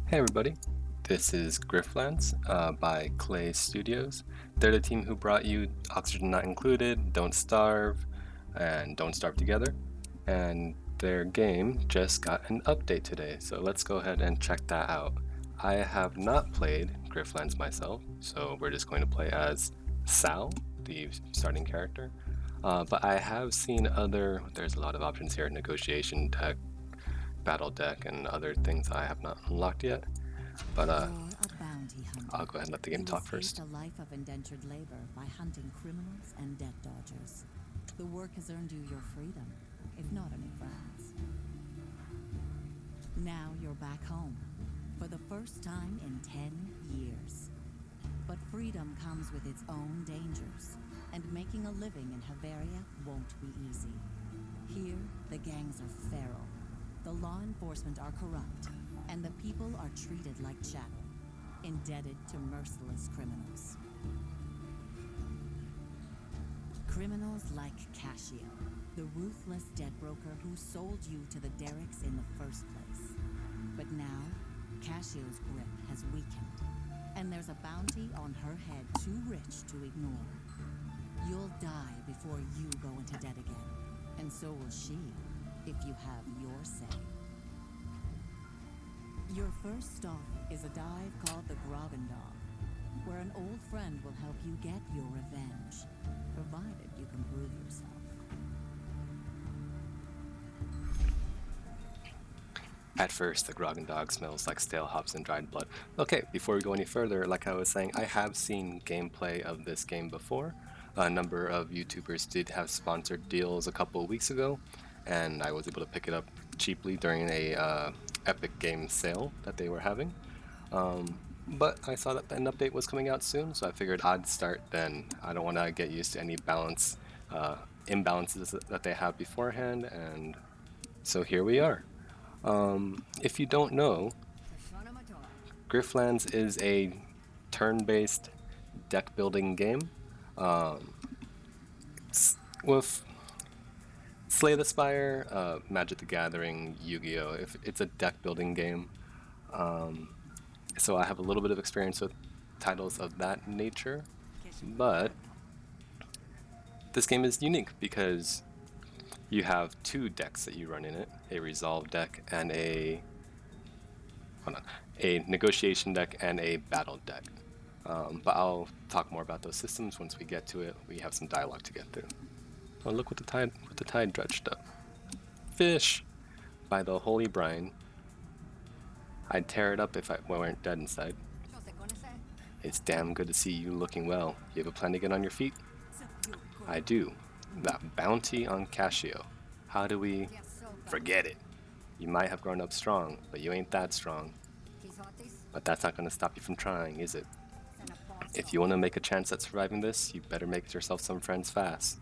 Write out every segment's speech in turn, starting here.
Hey everybody, this is Griftlands by Clay Studios. They're the team who brought you Oxygen Not Included, Don't Starve, and Don't Starve Together. And their game just got an update today, so let's go ahead and check that out. I have not played Griftlands myself, so we're just going to play as Sal, the starting character. But I have seen there's a lot of options here, negotiation deck, battle deck, and other things I have not unlocked yet. But You're a bounty hunter. I'll go ahead and let the game You talk escaped first. a life of indentured labor by hunting criminals and debt dodgers. The work has earned you your freedom, if not any friends. Now you're back home, for the first time in 10 years. But freedom comes with its own dangers, and making a living in Haveria won't be easy. Here, the gangs are feral, the law enforcement are corrupt, and the people are treated like chattel, indebted to merciless criminals. Criminals like Cassio, the ruthless debt broker who sold you to the Derricks in the first place. But now, Cassio's grip has weakened, and there's a bounty on her head too rich to ignore. You'll die before you go into debt again, and so will she, if you have your say. Your first stop is a dive called the Dog, where an old friend will help you get your revenge, provided you can prove yourself. At first, the Dog smells like stale hops and dried blood. Okay, before we go any further, like I was saying, I have seen gameplay of this game before. A number of YouTubers did have sponsored deals a couple of weeks ago, and I was able to pick it up cheaply during a Epic Games sale that they were having. But I saw that an update was coming out soon, so I figured I'd start then. I don't want to get used to any imbalances that they have beforehand, and so here we are. If you don't know, Griftlands is a turn-based deck building game with Slay the Spire, Magic the Gathering, Yu-Gi-Oh! If it's a deck building game, so I have a little bit of experience with titles of that nature, but this game is unique because you have two decks that you run in it, a resolve deck and a negotiation deck and a battle deck. But I'll talk more about those systems once we get to it. We have some dialogue to get through. Oh, look what the tide dredged up. Fish! By the holy brine. I'd tear it up if I weren't dead inside. It's damn good to see you looking well. You have a plan to get on your feet? I do. That bounty on Cassio. How do we... Forget it. You might have grown up strong, but you ain't that strong. But that's not going to stop you from trying, is it? If you want to make a chance at surviving this, you better make yourself some friends fast.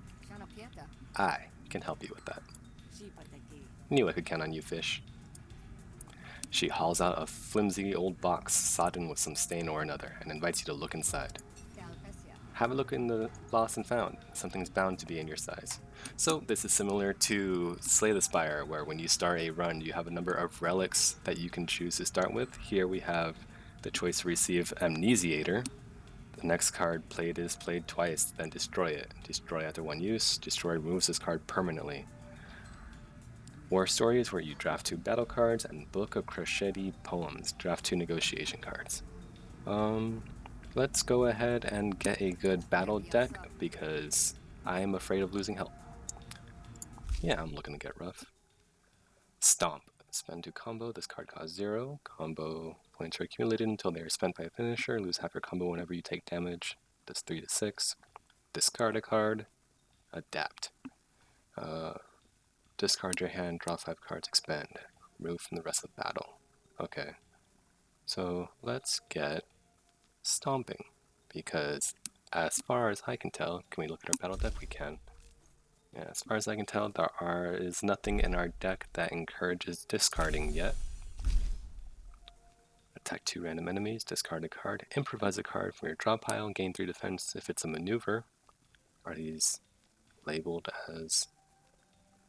I can help you with that. Knew I could count on you, fish. She hauls out a flimsy old box sodden with some stain or another and invites you to look inside. Have a look in the lost and found. Something's bound to be in your size. So this is similar to Slay the Spire, where when you start a run, you have a number of relics that you can choose to start with. Here we have the choice to receive Amnesiator. The next card played is played twice, then destroy it. Destroy after one use. Destroy removes this card permanently. War Stories, where you draft 2 battle cards, and Book of Crochetty Poems, draft 2 negotiation cards. Let's go ahead and get a good battle deck because I am afraid of losing health. Yeah, I'm looking to get rough. Stomp. Spend 2 combo. This card costs 0. Combo points are accumulated until they are spent by a finisher. Lose half your combo whenever you take damage. Does 3 to 6. Discard a card. Adapt. Discard your hand, draw 5 cards, expend. Remove from the rest of the battle. Okay. So let's get stomping. Because as far as I can tell, can we look at our battle deck? We can. Yeah, as far as I can tell, there is nothing in our deck that encourages discarding yet. Attack 2 random enemies, discard a card, improvise a card from your draw pile, gain 3 defense if it's a maneuver. Are these labeled as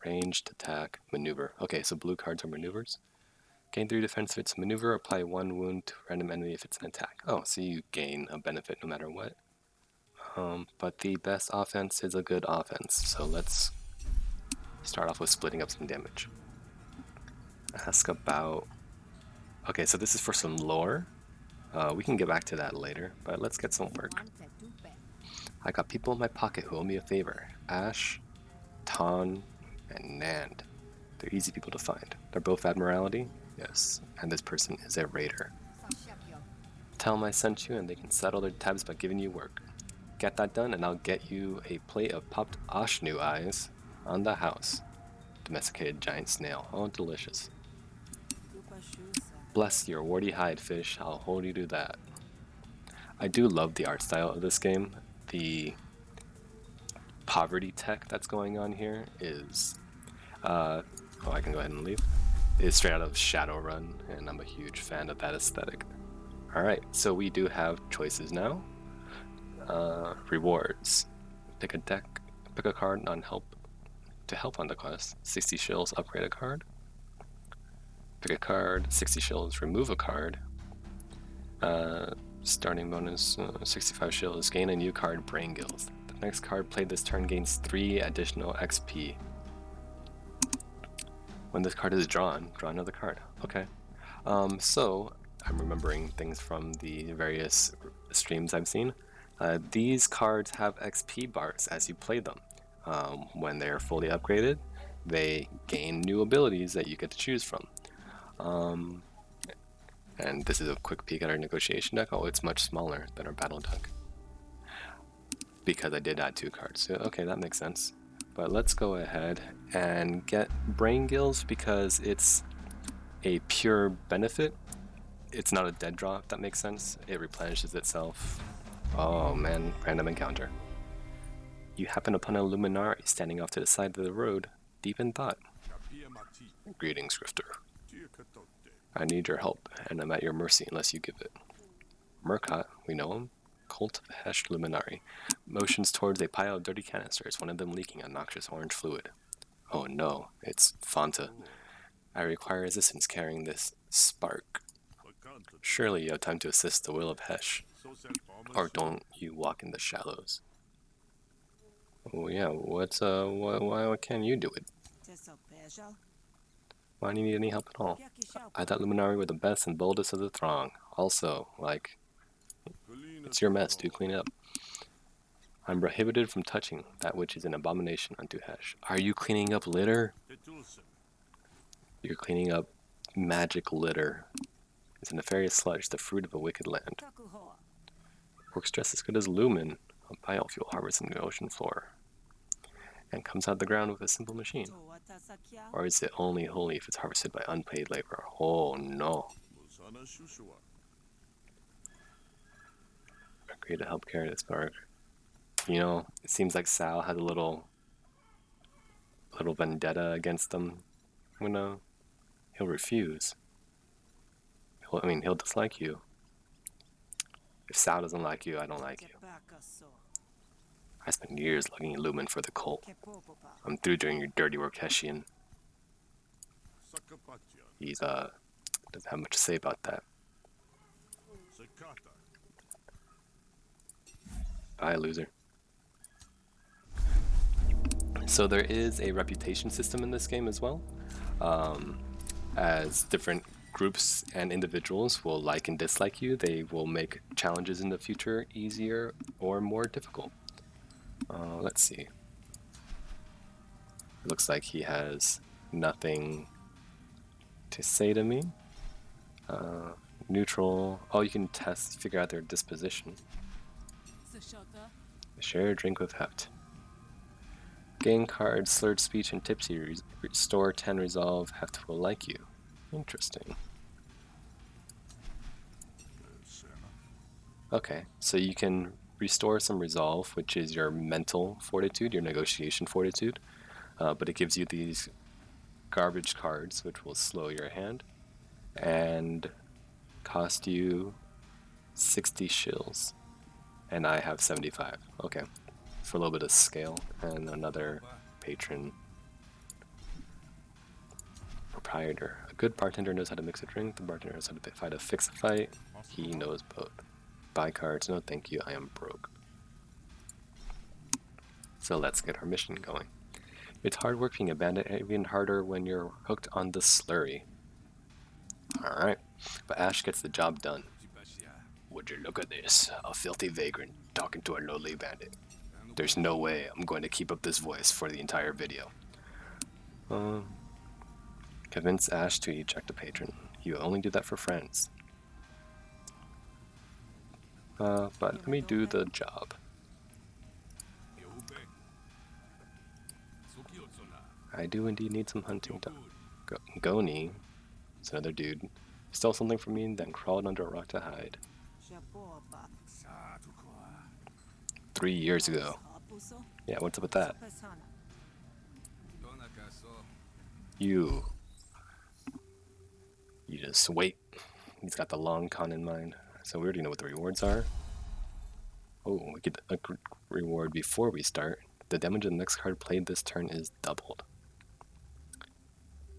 ranged, attack, maneuver? Okay, so blue cards are maneuvers. Gain 3 defense if it's a maneuver, apply 1 wound to a random enemy if it's an attack. Oh, so you gain a benefit no matter what. But the best offense is a good offense, so let's start off with splitting up some damage. Ask about... Okay, so this is for some lore. We can get back to that later, but let's get some work. I got people in my pocket who owe me a favor. Ash, Ton, and Nand. They're easy people to find. They're both Admiralty, yes, and this person is a raider. Tell them I sent you and they can settle their tabs by giving you work. Get that done and I'll get you a plate of popped Ashnu eyes on the house. Domesticated giant snail. Oh, delicious. Bless your warty hide, fish. I'll hold you to that. I do love the art style of this game. The poverty tech that's going on here is... oh, I can go ahead and leave. It's straight out of Shadowrun, and I'm a huge fan of that aesthetic. Alright, so we do have choices now. Rewards. Pick a deck, pick a card on help to help on the quest. 60 shills, upgrade a card. Pick a card, 60 shills, remove a card. Starting bonus, 65 shills, gain a new card, Brain Gills. The next card played this turn gains 3 additional XP. When this card is drawn, draw another card. Okay. So, I'm remembering things from the various streams I've seen. These cards have XP bars as you play them. When they're fully upgraded, they gain new abilities that you get to choose from. And this is a quick peek at our negotiation deck. Oh, it's much smaller than our battle deck. Because I did add 2 cards. So, okay, that makes sense. But let's go ahead and get Brain Gills because it's a pure benefit. It's not a dead draw, if that makes sense. It replenishes itself. Oh man, random encounter. You happen upon a Luminari standing off to the side of the road, deep in thought. Greetings, Grifter. I need your help, and I'm at your mercy unless you give it. Murkot, we know him. Cult of Hesh Luminari. Motions towards a pile of dirty canisters, one of them leaking a noxious orange fluid. Oh no, it's Fanta. I require assistance carrying this spark. Surely you have time to assist the will of Hesh. Or don't you walk in the shallows? Oh yeah, why can't you do it? Why do you need any help at all? I thought Luminari were the best and boldest of the throng. Also, like, it's your mess, do clean it up. I'm prohibited from touching that which is an abomination unto Hesh. Are you cleaning up litter? You're cleaning up magic litter. It's a nefarious sludge, the fruit of a wicked land. Works just as good as Lumen, a biofuel harvested in the ocean floor. And comes out the ground with a simple machine. Or is it only holy if it's harvested by unpaid labor? Oh no. Agree to help carry this spark. You know, it seems like Sal has a little vendetta against them. You know, he'll refuse. He'll dislike you. If Sal doesn't like you, I don't like you. I spent years looking at Lumen for the cult. I'm through doing your dirty work, Heshian. He's, doesn't have much to say about that. Bye, loser. So there is a reputation system in this game as well. As different groups and individuals will like and dislike you, they will make challenges in the future easier or more difficult. Let's see. It looks like he has nothing to say to me. Neutral. Oh, you can figure out their disposition. Share a drink with heft. Gain card, slurred speech, and tipsy. Restore 10 resolve. Heft will like you. Interesting. Okay, so you can restore some resolve, which is your mental fortitude, your negotiation fortitude, but it gives you these garbage cards, which will slow your hand, and cost you 60 shills, and I have 75. Okay, for a little bit of scale, and another patron. proprietor. A good bartender knows how to mix a drink. The bartender knows how to fix a fight. He knows both. Buy cards. No thank you, I am broke. So let's get our mission going. It's hard work being a bandit, even harder when you're hooked on the slurry. Alright, but Ash gets the job done. Would you look at this? A filthy vagrant talking to a lowly bandit. There's no way I'm going to keep up this voice for the entire video. Convince Ash to eject a patron. You only do that for friends. But let me do the job. I do indeed need some hunting done. Goni, it's another dude, stole something from me and then crawled under a rock to hide. 3 years ago. Yeah, what's up with that? You just wait. He's got the long con in mind. So we already know what the rewards are. Oh, we get a reward before we start. The damage of the next card played this turn is doubled.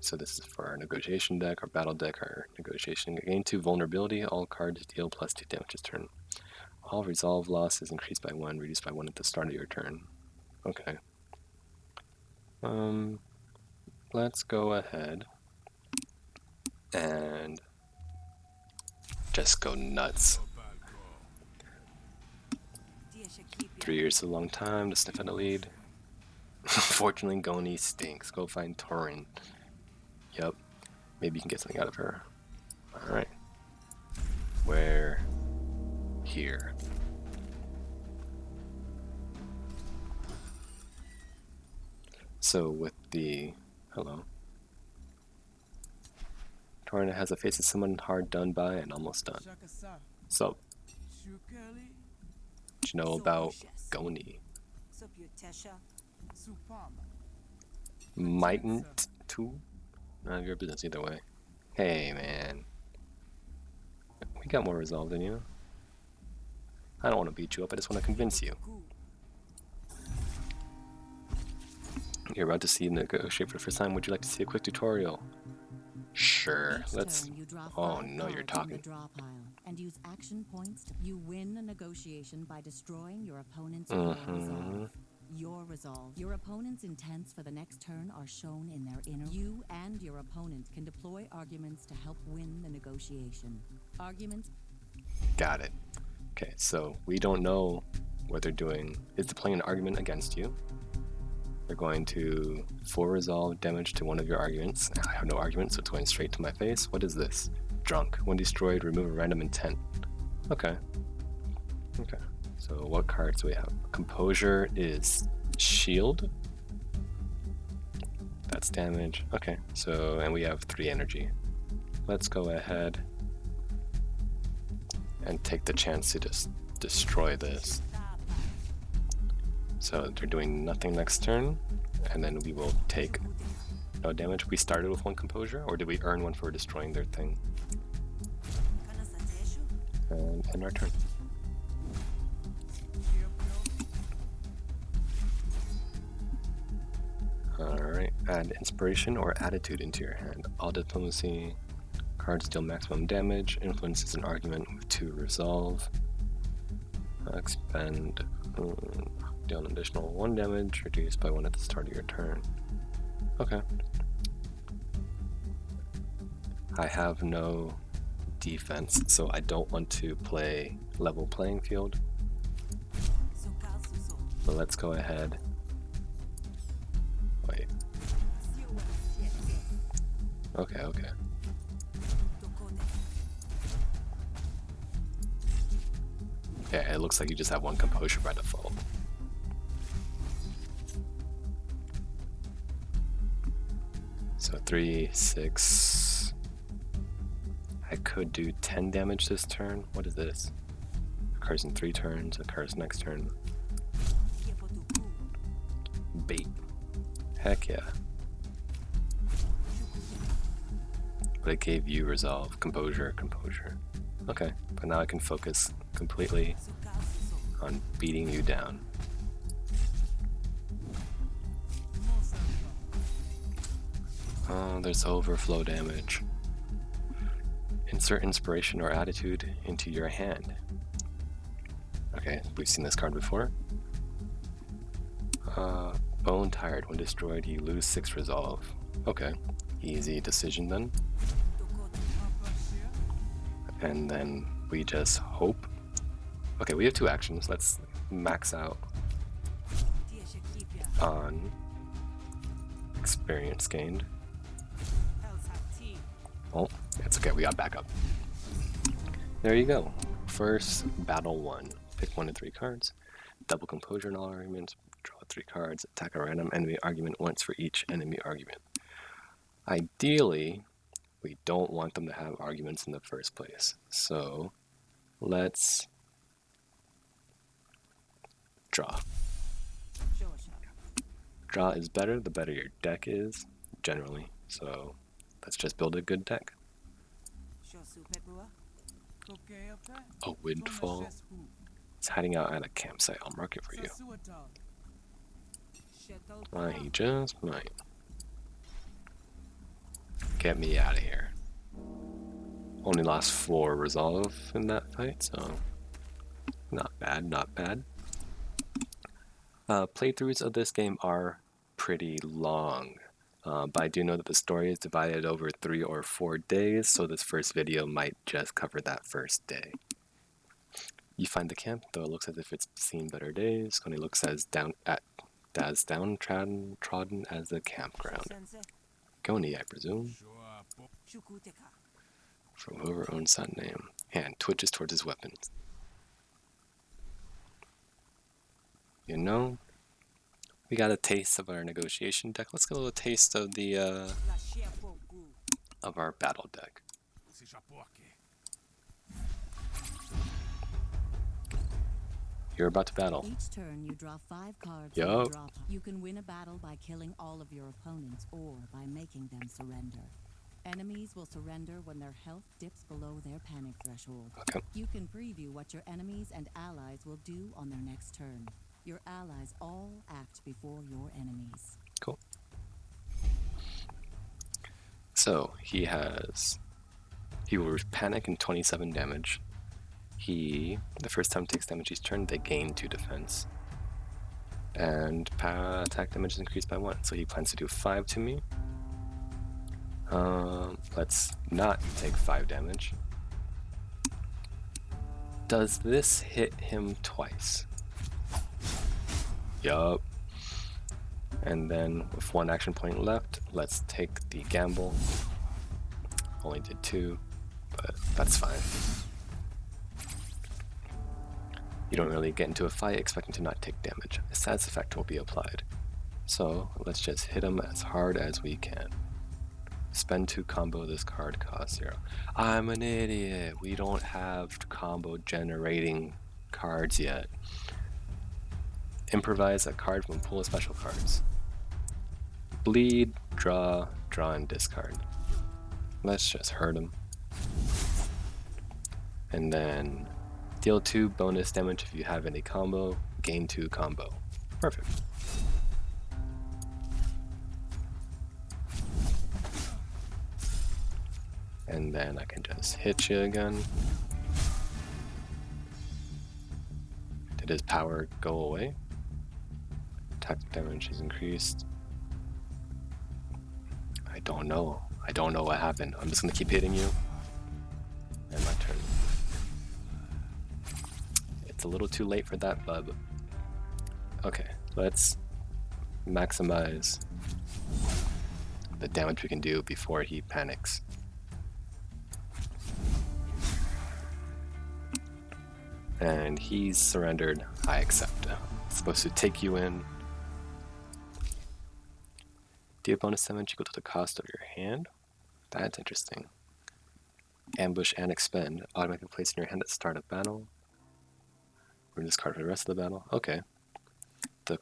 So this is for our negotiation deck, our battle deck, our negotiation. Gain 2 vulnerability. All cards deal +2 damage this turn. All resolve loss is increased by 1, reduced by 1 at the start of your turn. Okay. Let's go ahead and just go nuts. 3 years is a long time to sniff at a lead. Fortunately, Goni stinks. Go find Torin. Yep. Maybe you can get something out of her. Alright. We're here. So with the... Hello. Torin has a face of someone hard done by and almost done. So, what you know about Goni? Mightn't too? None of your business either way. Hey man. We got more resolve than you. I don't want to beat you up, I just want to convince you. You're about to see negotiate for the first time. Would you like to see a quick tutorial? Sure, let's... Oh no, you're talking. And use action points to... You win a negotiation by destroying your opponent's resolve. Your resolve. Your opponent's intents for the next turn are shown in their inner... You and your opponent can deploy arguments to help win the negotiation. Arguments... Got it. Okay, so we don't know what they're doing. Is they playing an argument against you? They're going to full resolve damage to one of your arguments. I have no argument, so it's going straight to my face. What is this? Drunk. When destroyed, remove a random intent. Okay. Okay. So what cards do we have? Composure is shield. That's damage. Okay. So, and we have 3 energy. Let's go ahead and take the chance to just destroy this. So they're doing nothing next turn, and then we will take no damage. We started with 1 composure, or did we earn 1 for destroying their thing? And end our turn. Alright, add inspiration or attitude into your hand. All diplomacy cards deal maximum damage. Influence is an argument with 2 resolve. Expend... deal an additional 1 damage, reduced by 1 at the start of your turn. Okay. I have no defense, so I don't want to play level playing field. But let's go ahead. Wait. Okay, okay. Yeah, it looks like you just have 1 composure by default. So 3, 6. I could do 10 damage this turn. What is this? Occurs in 3 turns, occurs next turn. Bait. Heck yeah. But it gave you resolve, composure, composure. Okay, but now I can focus completely on beating you down. Oh, there's overflow damage. Insert inspiration or attitude into your hand. Okay, we've seen this card before. Bone tired. When destroyed, you lose 6 resolve. Okay, easy decision then. And then we just hope. Okay, we have 2 actions. Let's max out on experience gained. Oh, it's okay, we got backup. There you go. First battle 1. Pick 1 to 3 cards. Double composure in all arguments. Draw 3 cards. Attack a random enemy argument once for each enemy argument. Ideally, we don't want them to have arguments in the first place. So let's draw. Draw is better, the better your deck is, generally. So let's just build a good deck. A windfall. It's hiding out at a campsite. I'll mark it for you. He just might. Get me out of here. Only lost 4 resolve in that fight, so not bad, not bad. Playthroughs of this game are pretty long, but I do know that the story is divided over 3 or 4 days, so this first video might just cover that first day. You find the camp, though it looks as if it's seen better days. Only looks as downtrodden as the campground. Goni, I presume. From whoever owns that name. Hand twitches towards his weapons. You know, we got a taste of our negotiation deck. Let's get a little taste of the of our battle deck. You're about to battle. Each turn you draw 5 cards. Yup. You can win a battle by killing all of your opponents or by making them surrender. Enemies will surrender when their health dips below their panic threshold. Okay. You can preview what your enemies and allies will do on their next turn. Your allies all act before your enemies. Cool. So he will panic and 27 damage. The first time takes damage each turn, they gain 2 defense. And attack damage is increased by 1, so he plans to do 5 to me. Let's not take 5 damage. Does this hit him twice? Yup. And then with 1 action point left, let's take the gamble. Only did 2, but that's fine. You don't really get into a fight expecting to not take damage. A status effect will be applied. So let's just hit him as hard as we can. Spend 2 combo, this card costs 0. I'm an idiot. We don't have combo generating cards yet. Improvise a card from a pool of special cards. Bleed, draw, and discard. Let's just hurt him. And then deal 2 bonus damage if you have any combo, gain 2 combo. Perfect. And then I can just hit you again. Did his power go away? Attack damage is increased. I don't know. I don't know what happened. I'm just gonna keep hitting you. And my turn. It's a little too late for that, bub. Okay, let's maximize the damage we can do before he panics. And he's surrendered. I accept. It's supposed to take you in. Deal bonus damage equal to the cost of your hand. That's interesting. Ambush and expend. Automatically placed in your hand at the start of battle. We're this card for the rest of the battle. Okay. The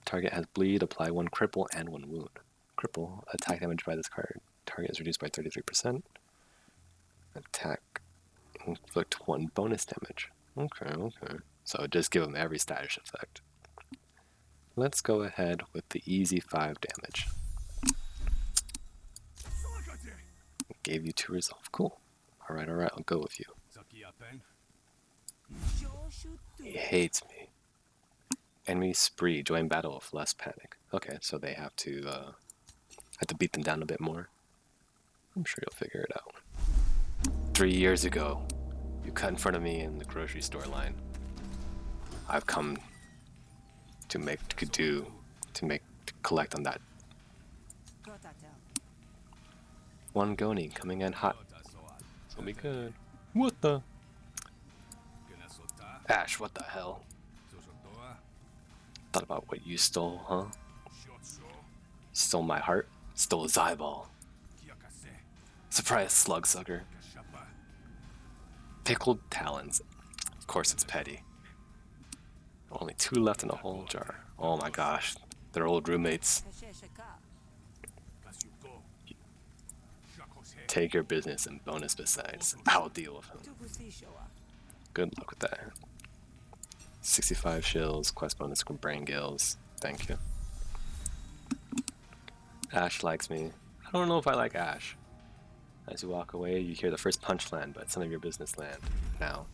target has bleed, apply 1 cripple and 1 wound. Cripple, attack damage by this card. Target is reduced by 33%. Attack, inflict 1 bonus damage. Okay. So just give him every status effect. Let's go ahead with the easy 5 damage. Gave you 2 resolve. Cool. Alright, I'll go with you. He hates me. Enemy spree. Join battle with less panic. Okay, so they have to beat them down a bit more. I'm sure you'll figure it out. 3 years ago, you cut in front of me in the grocery store line. I've come to collect on that. One Goni coming in hot. This will be good. What the? Ash, what the hell? Thought about what you stole, huh? Stole my heart? Stole his eyeball. Surprise, slugsucker. Pickled talons. Of course it's petty. Only 2 left in the whole jar. Oh my gosh. They're old roommates. Take your business and bonus besides. I'll deal with him. Good luck with that. 65 shills, quest bonus from brain gills. Thank you. Ash likes me. I don't know if I like Ash. As you walk away, you hear the first punch land, but it's none of your business land now.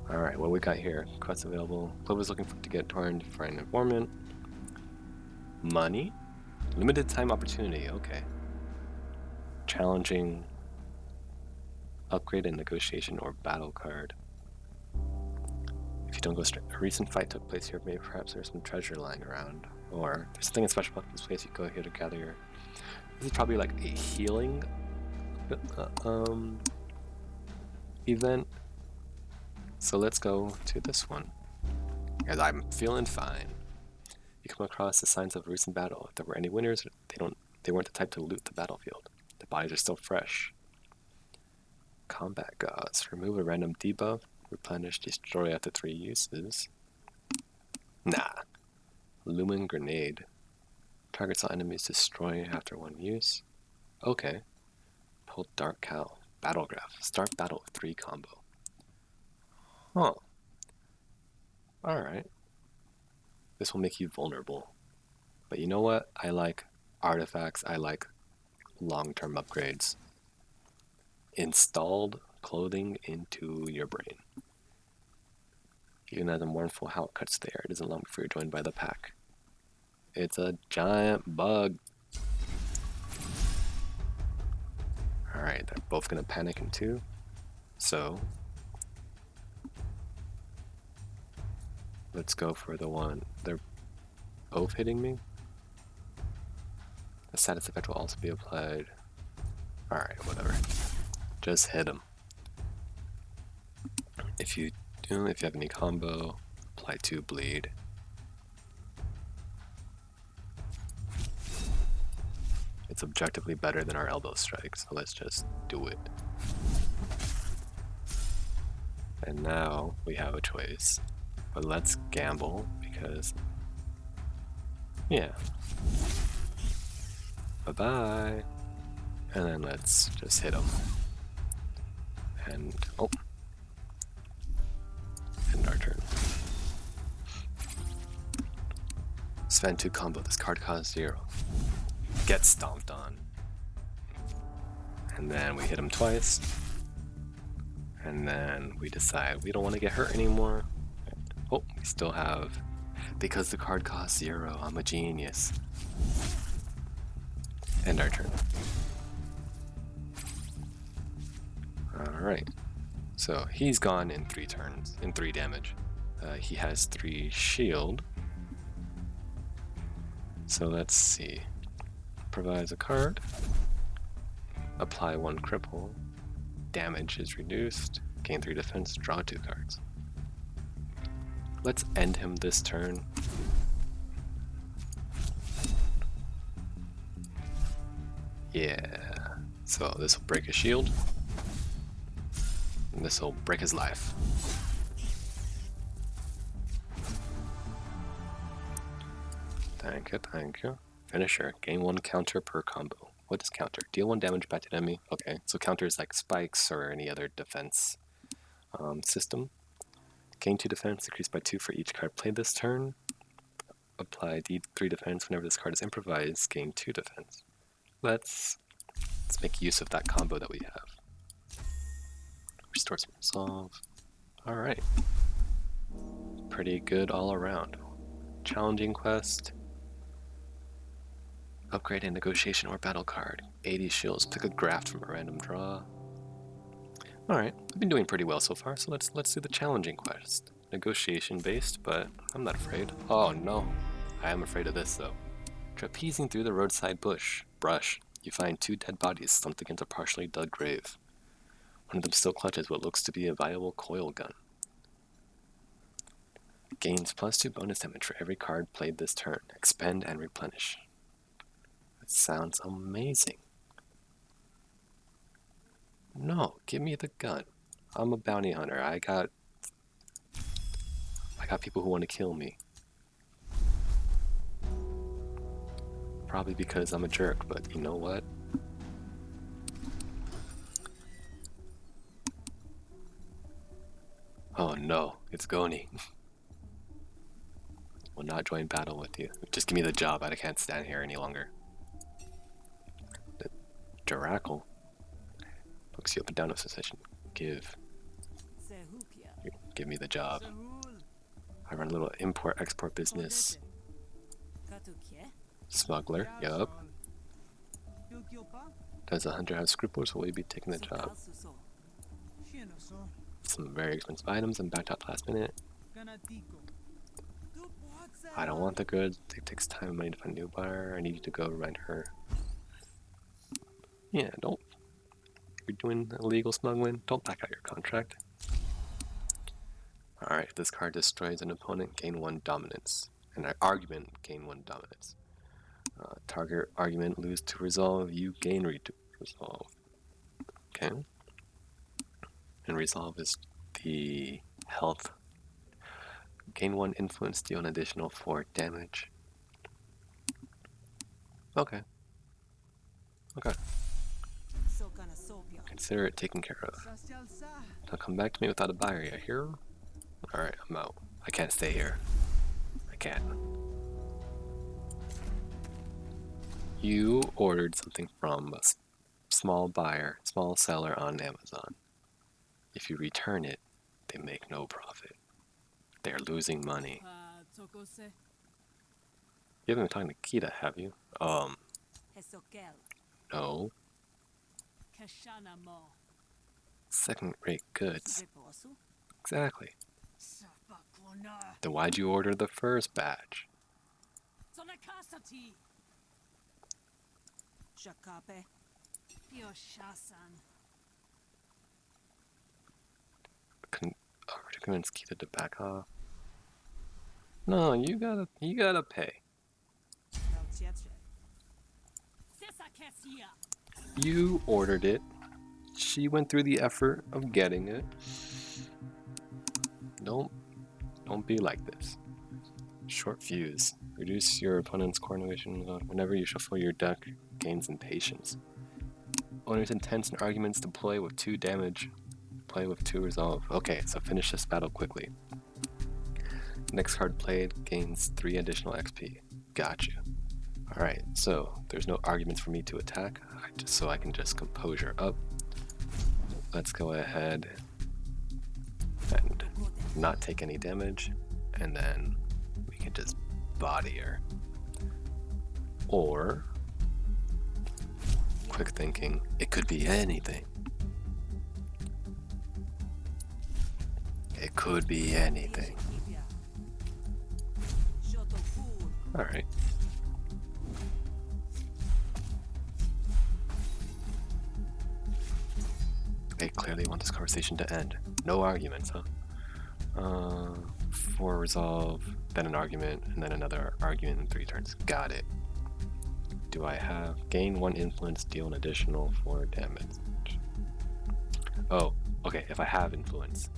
Alright, what we got here? Quests available. Clover's looking to get Torn for an informant. Money? Limited time opportunity, okay. Challenging upgrade and negotiation or battle card. If you don't go straight, a recent fight took place here. Maybe perhaps there's some treasure lying around. Or there's something special about this place. You go here to gather your... This is probably like a healing event. So let's go to this one. As I'm feeling fine. You come across the signs of a recent battle. If there were any winners, they weren't the type to loot the battlefield. The bodies are still fresh. Combat gods. Remove a random debuff. Replenish, destroy after 3 uses. Nah. Lumen grenade. Targets all enemies destroy after 1 use. Okay. Pull dark cow. Battle graph. Start battle with 3 combo. Huh. Alright. This will make you vulnerable. But you know what? I like artifacts. I like long-term upgrades. Installed clothing into your brain. Even as a mournful howl cuts the air, it isn't long before you're joined by the pack. It's a giant bug. Alright, they're both gonna panic in 2. So let's go for the one. They're both hitting me. The status effect will also be applied. Alright, whatever. Just hit them. If you have any combo, apply 2 bleed. It's objectively better than our elbow strike, so let's just do it. And now we have a choice. But let's gamble because, yeah. Bye-bye. And then let's just hit him. And, oh. End our turn. Spend 2 combo. This card costs 0. Get stomped on. And then we hit him twice. And then we decide we don't want to get hurt anymore. Oh, we still have... Because the card costs 0, I'm a genius. End our turn. Alright. So he's gone in 3 turns, in 3 damage. He has 3 shield. So let's see. Provides a card. Apply 1 cripple. Damage is reduced. Gain 3 defense. Draw 2 cards. Let's end him this turn. Yeah. So this will break his shield. And this will break his life. Thank you, thank you. Finisher. Gain 1 counter per combo. What is counter? Deal 1 damage back to the enemy. Okay, so counter is like spikes or any other defense system. Gain 2 defense, decreased by 2 for each card played this turn. Apply D3 defense whenever this card is improvised. Gain 2 defense. Let's make use of that combo that we have. Restore some resolve. Alright. Pretty good all around. Challenging quest. Upgrade a negotiation or battle card. 80 shields. Pick a graft from a random draw. Alright, we've been doing pretty well so far, so let's do the challenging quest. Negotiation based, but I'm not afraid. Oh no. I am afraid of this though. Trapezing through the roadside brush, you find 2 dead bodies slumped against a partially dug grave. One of them still clutches what looks to be a viable coil gun. Gains +2 bonus damage for every card played this turn. Expend and replenish. That sounds amazing. No, give me the gun. I'm a bounty hunter. I got people who want to kill me. Probably because I'm a jerk, but you know what? Oh no, it's Goni. Will not join battle with you. Just give me the job. I can't stand here any longer. The Jarackle looks you up and down a session. Give me the job. I run a little import-export business. Smuggler, yup. Does the hunter have scruples, or will he be taking the job? Some very expensive items and backed out last minute. I don't want the goods. It takes time and money to find a new buyer. I need you to go rent her. Yeah, don't. You're doing illegal smuggling. Don't back out your contract. Alright, this card destroys an opponent, gain 1 dominance. And an argument, gain 1 dominance. Target argument, lose to resolve, you gain resolve. Okay. And resolve is the health. Gain 1 influence, deal an additional 4 damage. Okay. Okay. Consider it taken care of. Now come back to me without a buyer yet, here? Alright, I'm out. I can't stay here. I can't. You ordered something from a small buyer, small seller on Amazon. If you return it, they make no profit. They're losing money. You haven't been talking to Kita, have you? No. Second-rate goods. Exactly. Then why'd you order the first batch? To convince Kita to back off. No, you gotta pay. You ordered it. She went through the effort of getting it. Don't be like this. Short fuse. Reduce your opponent's coordination whenever you shuffle your deck. Gains impatience. Owner's intents and arguments deploy with 2 damage. Play with 2 resolve. Okay, so finish this battle quickly. Next card played gains 3 additional XP. Got you. Alright, so there's no arguments for me to attack, so I can just composure up. Let's go ahead and not take any damage, and then we can just body her. Or, quick thinking, it could be anything. It could be anything. Alright. They clearly want this conversation to end. No arguments, huh? 4 resolve, then an argument, and then another argument in 3 turns. Got it. Do I have gain 1 influence, deal an additional 4 damage? Oh, okay, if I have influence.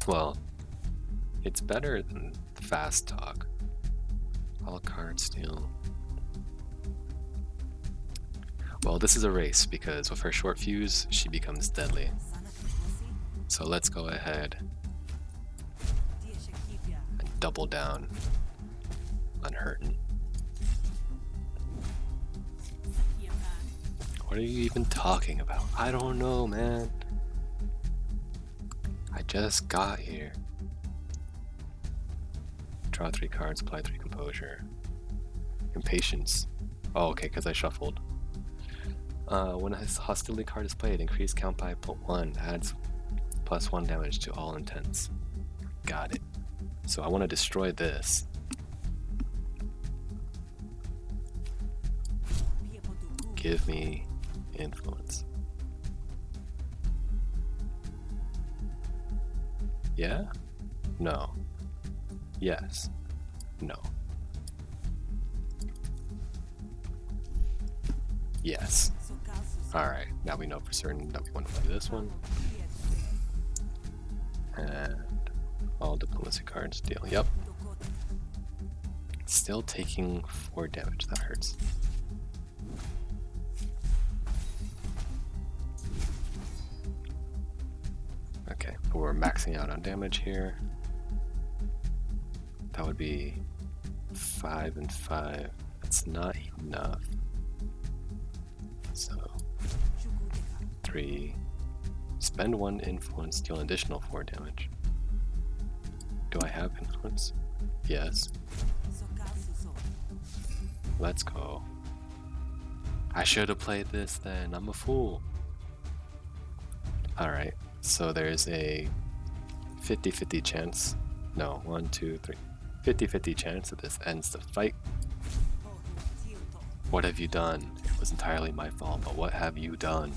Well, it's better than fast talk. All cards deal. Well, this is a race because with her short fuse, she becomes deadly. So let's go ahead and double down on hurting. What are you even talking about? I don't know, man. I just got here. Draw 3 cards, apply 3 composure. Impatience. Oh, okay, because I shuffled. When a hostility card is played, increase count by 1, adds +1 damage to all intents. Got it. So I want to destroy this. Give me influence. Yeah? No. Yes. No. Yes. Alright, now we know for certain that we want to play this one. And all diplomacy cards deal. Yep. Still taking 4 damage. That hurts. Okay, but we're maxing out on damage here. That would be 5 and 5. That's not enough. So 3. Spend 1 influence, deal an additional 4 damage. Do I have influence? Yes. Let's go. I should have played this then. I'm a fool. Alright, so there's a 50-50 chance. No, 1, 2, 3. 50-50 chance that this ends the fight. What have you done? It was entirely my fault, but what have you done?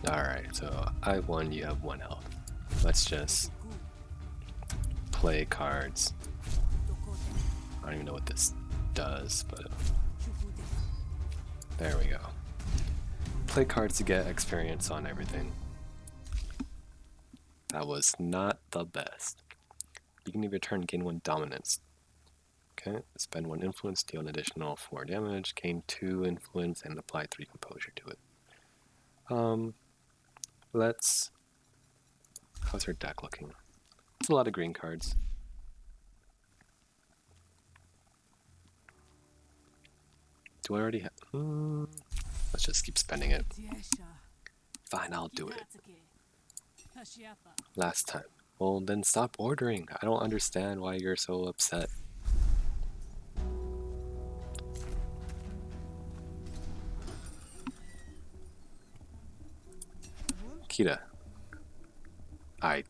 Alright, so I won, you have 1 health. Let's just play cards. I don't even know what this does, but there we go. Play cards to get experience on everything. That was not the best. Beginning of your turn, gain 1 dominance. Okay, spend 1 influence, deal an additional 4 damage, gain 2 influence, and apply 3 composure to it. How's her deck looking? It's a lot of green cards. Do I already have... let's just keep spending it. Fine, I'll do it. Last time. Well, then stop ordering. I don't understand why you're so upset. Kita. I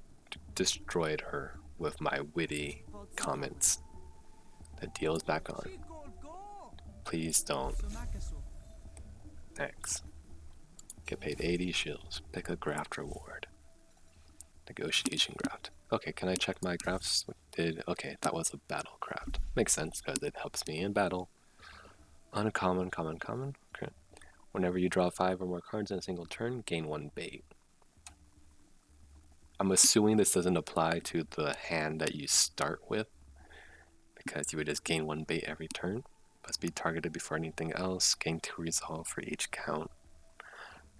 destroyed her with my witty comments. The deal is back on. Please don't. Thanks. Get paid 80 shills. Pick a graft reward. Negotiation graft. Okay, can I check my grafts? Okay, that was a battle craft. Makes sense because it helps me in battle. Uncommon, common. Okay. Whenever you draw 5 or more cards in a single turn, gain 1 bait. I'm assuming this doesn't apply to the hand that you start with, because you would just gain 1 bait every turn. Must be targeted before anything else. Gain 2 resolve for each count.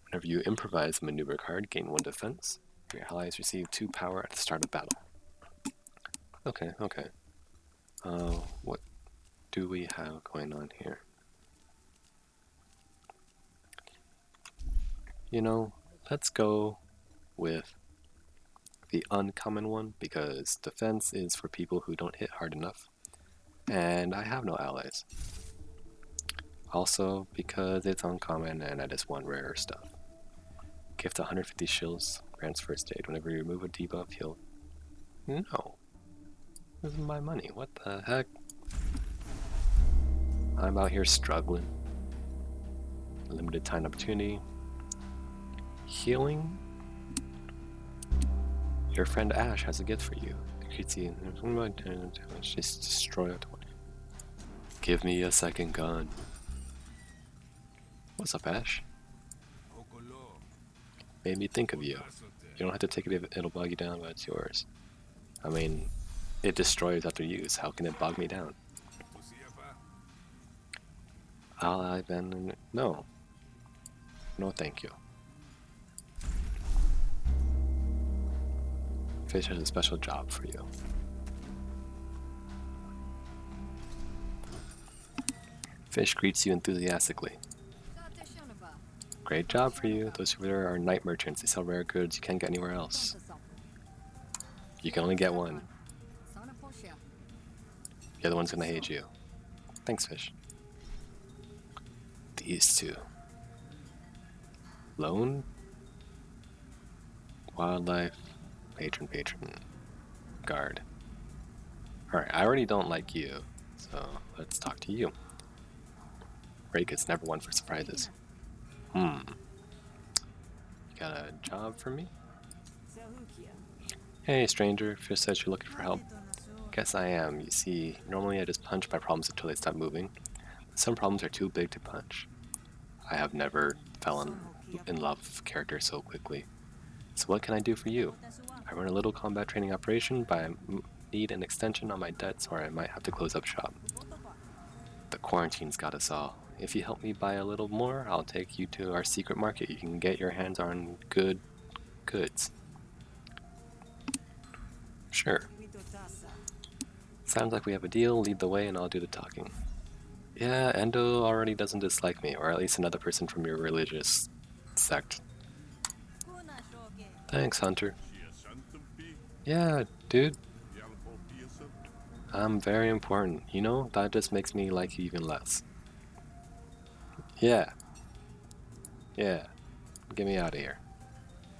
Whenever you improvise a maneuver card, gain 1 defense. Your allies receive 2 power at the start of battle. Okay. What do we have going on here? You know, let's go with the uncommon one, because defense is for people who don't hit hard enough. And I have no allies. Also, because it's uncommon and I just want rarer stuff. Gift 150 shills, grants first aid. Whenever you remove a debuff, heal. No. This is my money. What the heck? I'm out here struggling. Limited time opportunity. Healing. Your friend Ash has a gift for you. Just destroy it. Give me a second gun. What's up, Ash? Made me think of you. You don't have to take it if it'll bog you down, but it's yours. I mean, it destroys after use. How can it bog me down? No. No, thank you. Fish has a special job for you. Fish greets you enthusiastically. Great job for you. Those over there are night merchants. They sell rare goods you can't get anywhere else. You can only get one. The other one's gonna hate you. Thanks, fish. These two. Lone? Wildlife. Patron. Guard. Alright, I already don't like you, so let's talk to you. Rake is never one for surprises. You got a job for me? Hey, stranger. Fish says you're looking for help. Guess I am. You see, normally I just punch my problems until they stop moving. But some problems are too big to punch. I have never fallen in love with a character so quickly. So what can I do for you? I run a little combat training operation, but I need an extension on my debts or I might have to close up shop. The quarantine's got us all. If you help me buy a little more, I'll take you to our secret market. You can get your hands on good goods. Sure. Sounds like we have a deal. Lead the way and I'll do the talking. Yeah, Endo already doesn't dislike me, or at least another person from your religious sect. Thanks, Hunter. Yeah, dude. I'm very important. You know, that just makes me like you even less. Yeah. Get me out of here.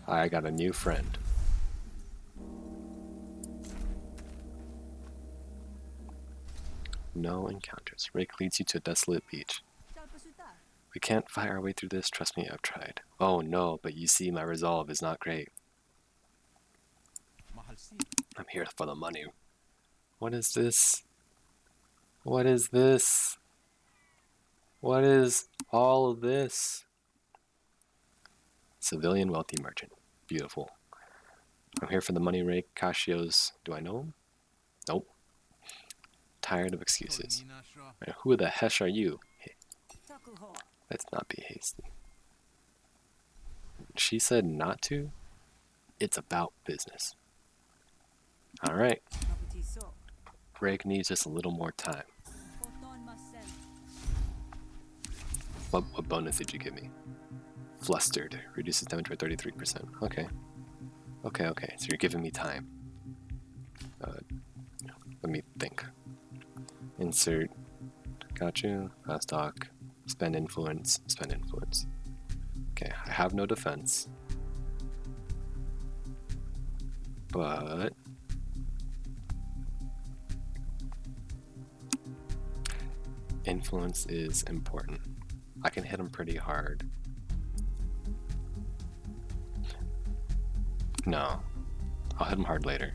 I got a new friend. No encounters. Rake leads you to a desolate beach. We can't fight our way through this. Trust me, I've tried. Oh no, but you see, my resolve is not great. I'm here for the money. What is this? What is this? What is all of this? Civilian wealthy merchant. Beautiful. I'm here for the money, Rake. Casio's. Do I know him? Nope. Tired of excuses. Right, who the hesh are you? Hey, let's not be hasty. She said not to? It's about business. Alright. Rake needs just a little more time. What bonus did you give me? Flustered. Reduces damage by 33%. Okay. So you're giving me time. Let me think. Insert. Got you. Stock. Spend influence. Okay, I have no defense. But influence is important. I can hit him pretty hard. No. I'll hit him hard later.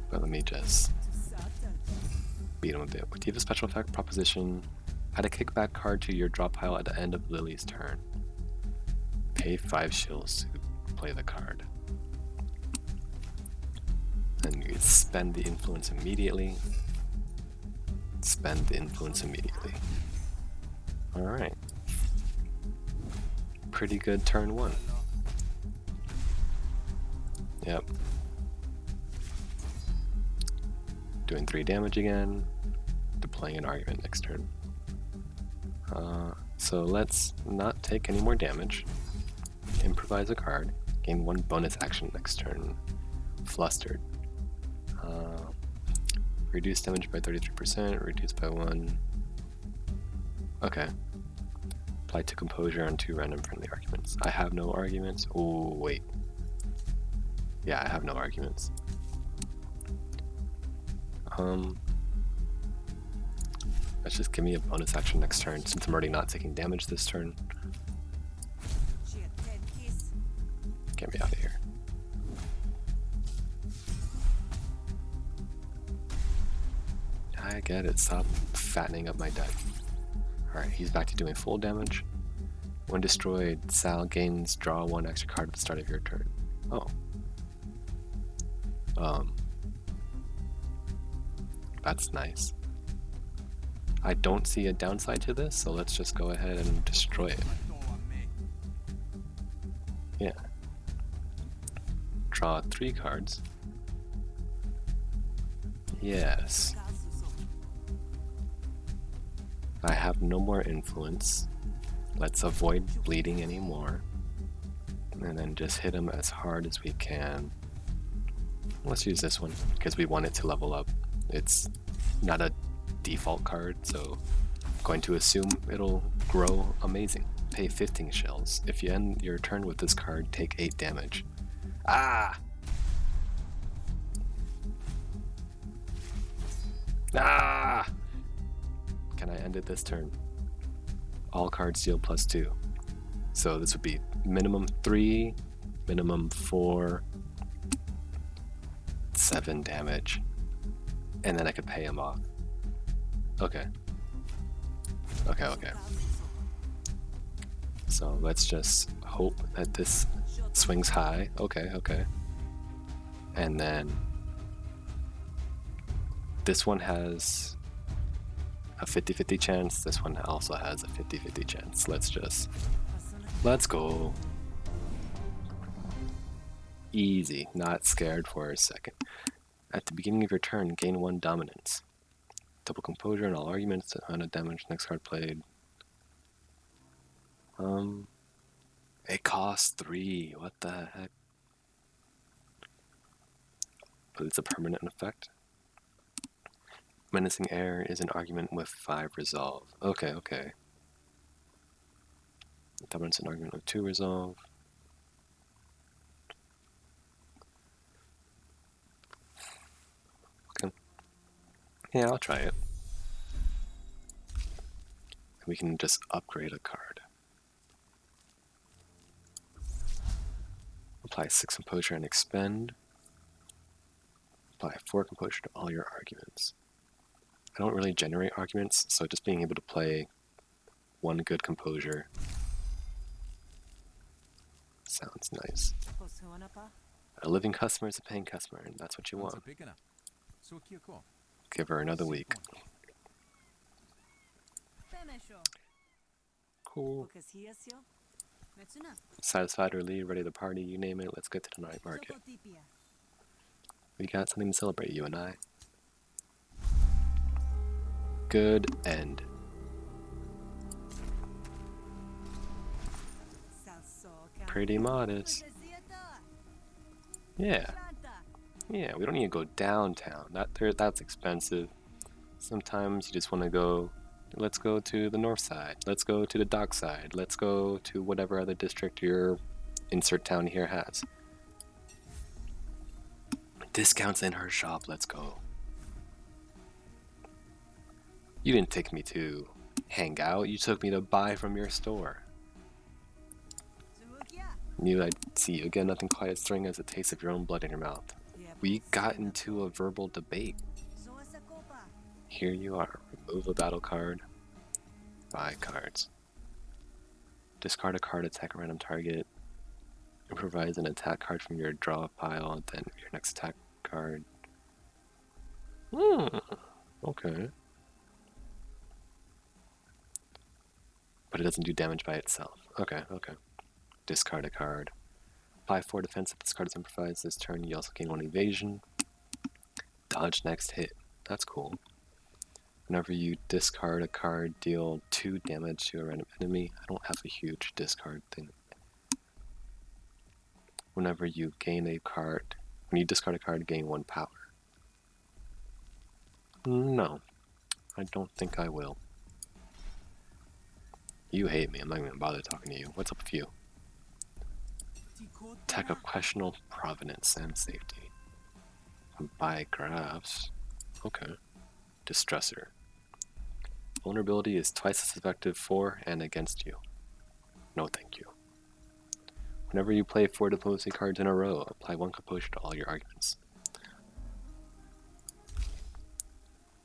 But let me just beat him a bit. Do you have a special effect? Proposition. Add a kickback card to your draw pile at the end of Lily's turn. Pay 5 shills to play the card. And you spend the influence immediately. Alright. Pretty good turn 1. Yep. Doing 3 damage again. Deploying an argument next turn. So let's not take any more damage. Improvise a card. Gain 1 bonus action next turn. Flustered. Reduce damage by 33%. Reduced by 1. Okay. Apply to composure on 2 random friendly arguments. I have no arguments. Oh, wait. Yeah, I have no arguments. Let's just give me a bonus action next turn, since I'm already not taking damage this turn. Get me out of here. I get it. Stop fattening up my deck. Alright, he's back to doing full damage. When destroyed, Sal gains draw 1 extra card at the start of your turn. Oh. That's nice. I don't see a downside to this, so let's just go ahead and destroy it. Yeah. Draw 3 cards. Yes. I have no more influence. Let's avoid bleeding anymore. And then just hit him as hard as we can. Let's use this one, because we want it to level up. It's not a default card, so I'm going to assume it'll grow amazing. Pay 15 shells. If you end your turn with this card, take 8 damage. Ah! Ah! Can I end it this turn? All cards deal +2. So this would be minimum 3, minimum 4, 7 damage. And then I could pay him off. Okay. Okay. So let's just hope that this swings high. Okay. And then this one has a 50-50 chance. This one also has a 50-50 chance. Let's go. Easy, not scared for a second. At the beginning of your turn, gain 1 dominance. Double composure in all arguments, on a damage, next card played. It costs 3, what the heck? But it's a permanent effect. Menacing Air is an argument with 5 resolve. Okay. Dominance an argument with 2 resolve. Okay. Yeah, I'll try it. We can just upgrade a card. Apply 6 composure and expend. Apply 4 composure to all your arguments. I don't really generate arguments, so just being able to play 1 good composure sounds nice. A living customer is a paying customer, and that's what you want. Give her another week. Cool. Satisfied or leave, ready to party, you name it, let's get to the night market. We got something to celebrate, you and I. Good end. Pretty modest. Yeah, we don't need to go downtown. That's expensive. Sometimes you just want to go, let's go to the north side. Let's go to the dock side. Let's go to whatever other district your insert town here has. Discounts in her shop, let's go. You didn't take me to hang out, you took me to buy from your store. Knew I'd see you again, nothing quite as stirring as a taste of your own blood in your mouth. We got into a verbal debate. Here you are. Remove a battle card. Buy cards. Discard a card, attack a random target. Improvise an attack card from your draw pile, then your next attack card. Okay. But it doesn't do damage by itself. Okay. Discard a card. Apply 4 defense if this card is improvised this turn. You also gain 1 evasion. Dodge next hit. That's cool. Whenever you discard a card, deal 2 damage to a random enemy. I don't have a huge discard thing. Whenever you gain a card, when you discard a card, gain 1 power. No, I don't think I will. You hate me, I'm not even gonna bother talking to you. What's up with you? Attack of questionable provenance and safety. Buy graphs. Okay. Distressor. Vulnerability is twice as effective for and against you. No thank you. Whenever you play 4 diplomacy cards in a row, apply 1 composure to all your arguments.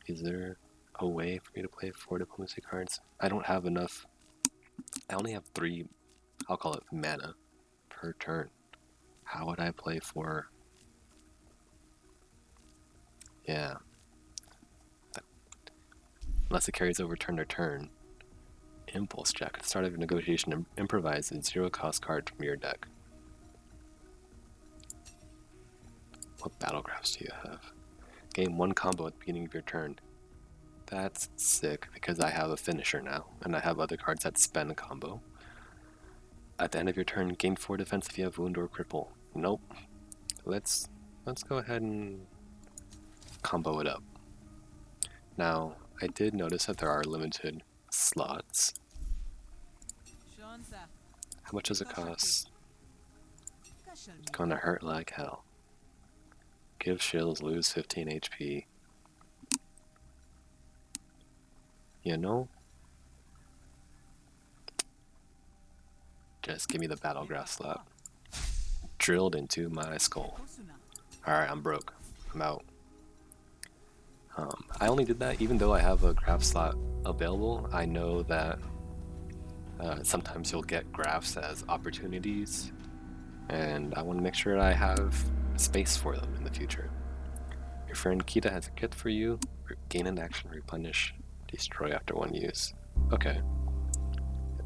Is there a way for me to play 4 diplomacy cards? I don't have enough. I only have 3, I'll call it mana, per turn. How would I play 4? Yeah. Unless it carries over turn to turn. Impulse check. At the start of a negotiation, improvise a 0-cost card from your deck. What battlegraphs do you have? Gain 1 combo at the beginning of your turn. That's sick, because I have a finisher now, and I have other cards that spend a combo. At the end of your turn, gain 4 defense if you have wound or cripple. Nope. Let's go ahead and combo it up. Now, I did notice that there are limited slots. How much does it cost? It's gonna hurt like hell. Give shields, lose 15 HP. You know? Just give me the battlegraph slot. Drilled into my skull. Alright, I'm broke. I'm out. I only did that even though I have a graph slot available. I know that sometimes you'll get graphs as opportunities, and I want to make sure I have space for them in the future. Your friend Kita has a kit for you. Gain an action, replenish, destroy after 1 use. Okay.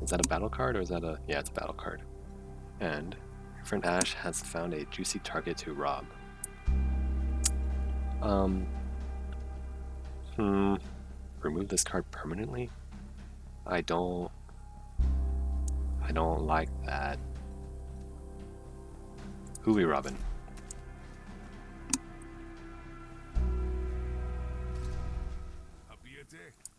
Is that a battle card or is that a... Yeah, it's a battle card. And your friend Ash has found a juicy target to rob. Remove this card permanently? I don't like that. Who we robbing?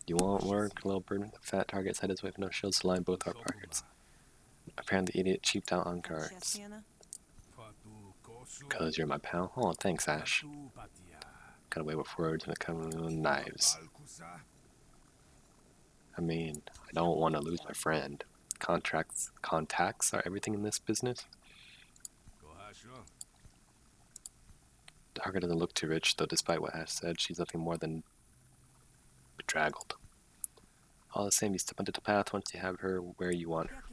You won't work, little bird. The fat target's head is with no shields to line both our pockets. Apparently the idiot cheaped out on cards. Cause you're my pal? Oh, thanks, Ash. Got away with words and a couple of knives. I mean, I don't want to lose my friend. Contacts are everything in this business. The target doesn't look too rich, though despite what Ash said, she's nothing more than bedraggled. All the same, you step onto the path once you have her where you want her.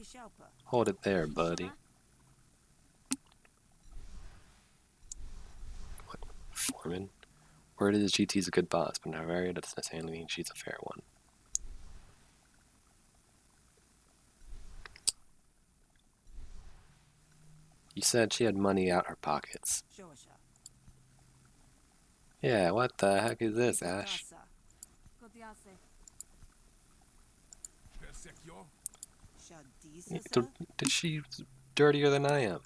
Hold it there, buddy. What? Foreman? Word is GT's a good boss, but now Varia doesn't necessarily mean she's a fair one. You said she had money out her pockets. Yeah, what the heck is this, Ash? Did she dirtier than I am?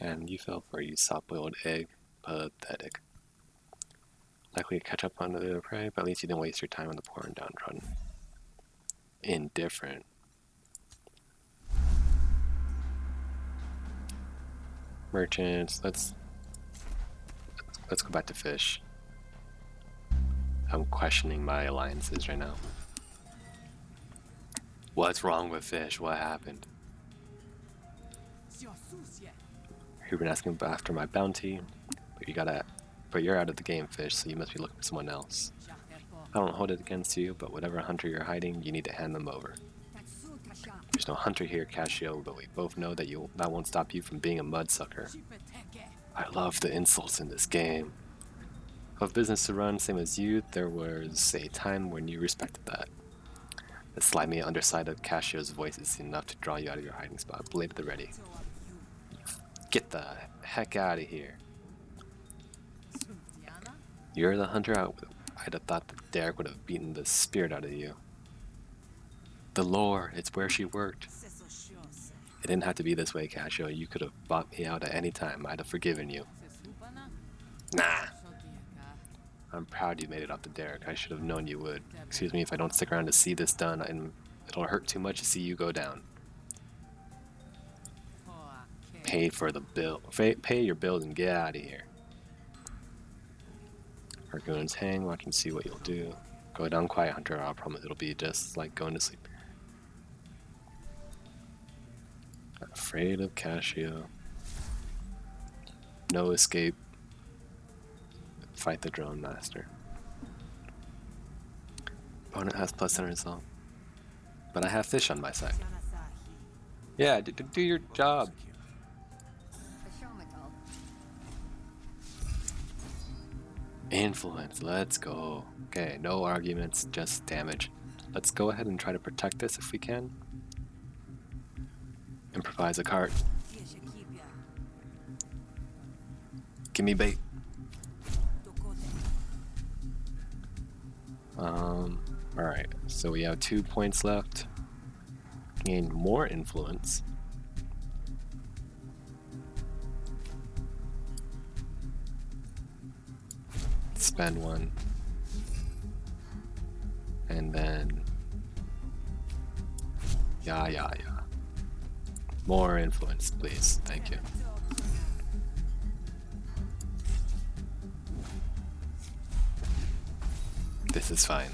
And you fell for it, you soft-boiled egg. Pathetic. Likely to catch up on the prey, but at least you didn't waste your time on the poor and downtrodden. Indifferent. Merchants, let's go back to fish. I'm questioning my alliances right now. What's wrong with fish? What happened? You've been asking after my bounty, but you're out of the game, fish, so you must be looking for someone else. I don't hold it against you, but whatever hunter you're hiding, you need to hand them over. There's no hunter here, Cascio, but we both know that that won't stop you from being a mudsucker. I love the insults in this game. Of business to run, same as you, there was a time when you respected that. The slimy underside of Caccio's voice is enough to draw you out of your hiding spot. Blade at the ready. Get the heck out of here. You're the hunter I'd have thought that Derek would have beaten the spirit out of you. The lore, it's where she worked. It didn't have to be this way, Cascio. You could have bought me out at any time. I'd have forgiven you. Nah. I'm proud you made it off to Derek. I should have known you would. Excuse me if I don't stick around to see this done, and it'll hurt too much to see you go down. Pay for the bill. Pay your bills and get out of here. Hargoons hang, watch and see what you'll do. Go down quiet, Hunter. I'll promise it'll be just like going to sleep. Afraid of Cascio. No escape. Fight the drone master. Opponent has +10 result. But I have fish on my side. Yeah, do your job. Influence, let's go. Okay, no arguments, just damage. Let's go ahead and try to protect this if we can. Improvise a card. Give me bait. Alright, so we have 2 points left. Gain more influence. Spend 1. And then... Yeah. More influence, please. Thank you. This is fine.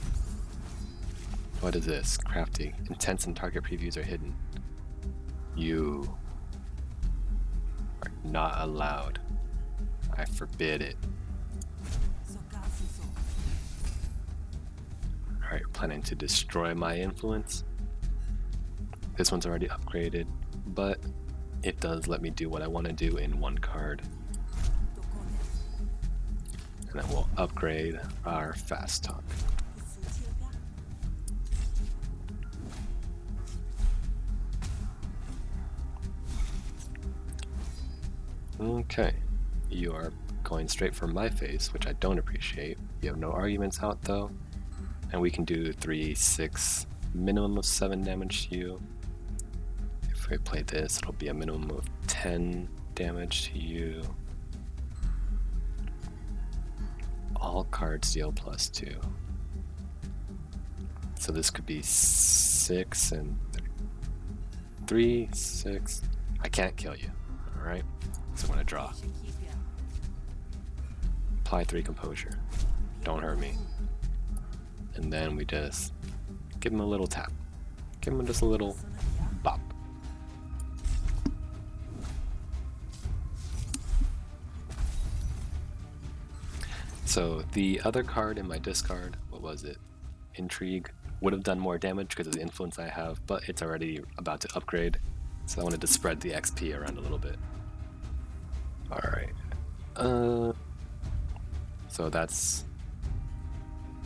What is this? Crafty. Intents and target previews are hidden. You are not allowed. I forbid it. Alright, planning to destroy my influence. This one's already upgraded, but it does let me do what I want to do in 1 card. And then we'll upgrade our fast talk. Okay, you are going straight for my face, which I don't appreciate. You have no arguments out though, and we can do 3, 6, minimum of 7 damage to you. If we play this, it'll be a minimum of 10 damage to you. All cards deal +2. So this could be 6 and 3, 6. I can't kill you, alright? So I'm gonna draw. Apply 3 composure. Don't hurt me. And then we just give him a little tap. Give him just a little bop. So the other card in my discard, what was it? Intrigue, would have done more damage because of the influence I have, but it's already about to upgrade. So I wanted to spread the XP around a little bit. Alright. So that's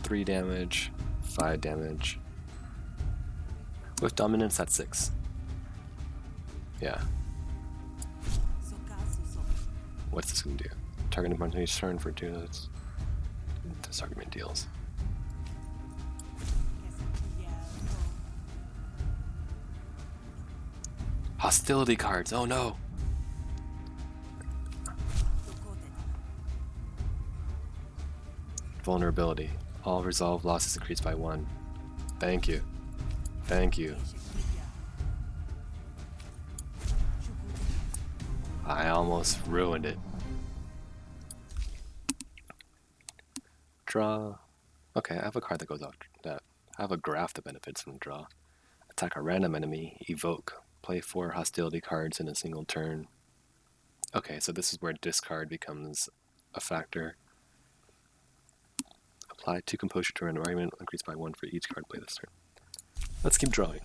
3 damage, 5 damage. With dominance, that's 6. Yeah. What's this gonna do? Target opponent each turn for 2 minutes. This argument deals. Hostility cards, oh no! Vulnerability. All resolve losses increased by 1. Thank you. Thank you. I almost ruined it. Draw. Okay, I have a card that goes off that. I have a graph that benefits from draw. Attack a random enemy. Evoke. Play 4 hostility cards in a single turn. Okay, so this is where discard becomes a factor. Apply 2 composure to random argument, increase by 1 for each card played this turn. Let's keep drawing.